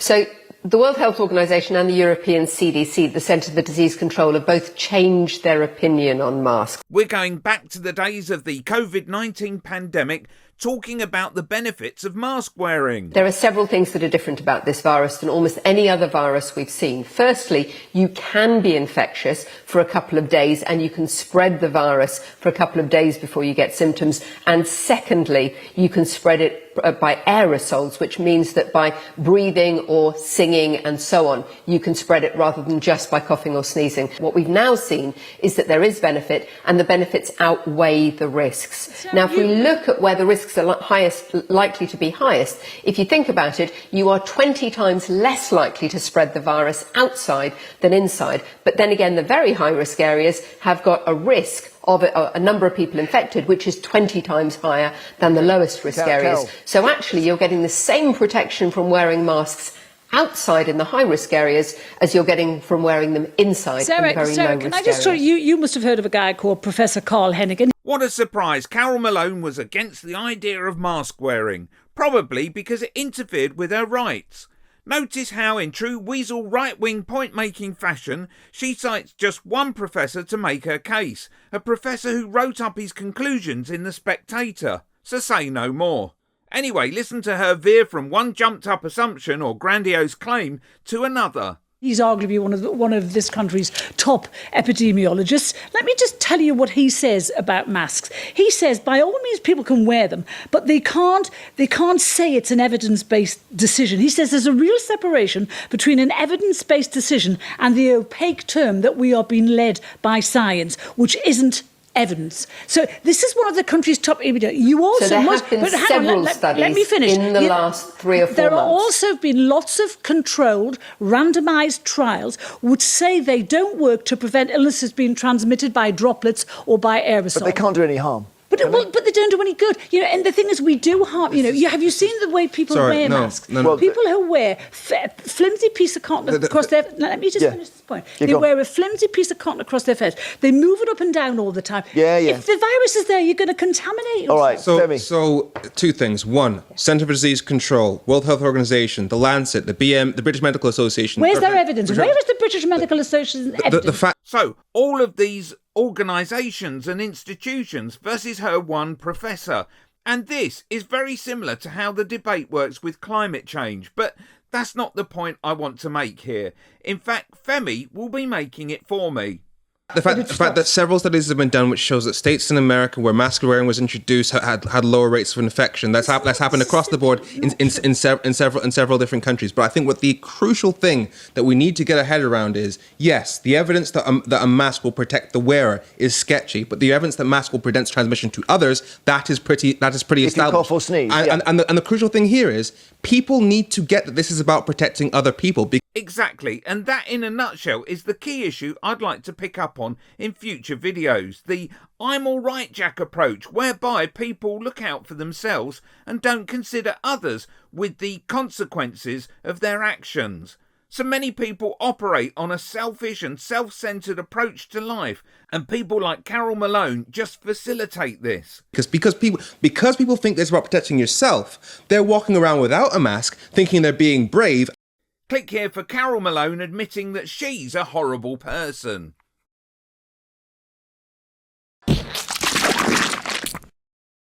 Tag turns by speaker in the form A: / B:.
A: So the World Health Organization and the European CDC, the Centre for Disease Control, have both changed their opinion on masks.
B: We're going back to the days of the COVID-19 pandemic, talking about the benefits of mask wearing.
A: There are several things that are different about this virus than almost any other virus we've seen. Firstly, you can be infectious for a couple of days and you can spread the virus for a couple of days before you get symptoms. And secondly, you can spread it by aerosols, which means that by breathing or singing and so on, you can spread it rather than just by coughing or sneezing. What we've now seen is that there is benefit, and the benefits outweigh the risks. Now, if we look at where the risks are likely to be highest, if you think about it, you are 20 times less likely to spread the virus outside than inside. But then again, the very high-risk areas have got a risk of a number of people infected, which is 20 times higher than the lowest risk areas. So actually, you're getting the same protection from wearing masks outside in the high-risk areas as you're getting from wearing them inside in the very low-risk areas.
C: Can I just tell you, you must have heard of a guy called Professor Carl Hennigan.
B: What a surprise. Carole Malone was against the idea of mask wearing, probably because it interfered with her rights. Notice how, in true weasel right-wing point-making fashion, she cites just one professor to make her case, a professor who wrote up his conclusions in The Spectator. So say no more. Anyway, listen to her veer from one jumped-up assumption or grandiose claim to another.
C: He's arguably one of this country's top epidemiologists. Let me just tell you what he says about masks. He says, by all means, people can wear them, but they can't say it's an evidence-based decision. He says there's a real separation between an evidence-based decision and the opaque term that we are being led by science, which isn't evidence. So this is one of the country's top epidemiologists. You also
A: so there have been several studies
C: let me finish.
A: In the last 3 or 4 months.
C: There have also been lots of controlled, randomised trials which say they don't work to prevent illnesses being transmitted by droplets or by aerosols.
D: But they can't do any harm.
C: But they don't do any good. You know, and the thing is, we do harm. You know, have you seen the way people wear masks?
E: No.
C: People who wear flimsy piece of cotton across their. Let me just finish this point. They wear a flimsy piece of cotton across their face. They move it up and down all the time. If the virus is there, you're going to contaminate.
D: All right.
E: So 2 things. 1, Centre for Disease Control, World Health Organization, the Lancet, the British Medical Association.
C: Where's their evidence? Where is the British Medical Association's evidence?
B: So all of these organisations and institutions versus her one professor. And this is very similar to how the debate works with climate change, but that's not the point I want to make here. In fact, Femi will be making it for me.
E: The fact that several studies have been done which shows that states in America where mask wearing was introduced had lower rates of infection. That's happened across the board in several different countries. But I think what the crucial thing that we need to get our head around is, yes, the evidence that a mask will protect the wearer is sketchy, but the evidence that mask will prevent transmission to others, that is pretty established.
D: Cough or sneeze.
E: And the crucial thing here is people need to get that this is about protecting other people.
B: Exactly, and that in a nutshell is the key issue I'd like to pick up on in future videos. The I'm alright Jack approach, whereby people look out for themselves and don't consider others with the consequences of their actions. So many people operate on a selfish and self-centred approach to life, and people like Carole Malone just facilitate this.
E: Because people think this is about protecting yourself, they're walking around without a mask, thinking they're being brave.
B: Click here for Carole Malone admitting that she's a horrible person.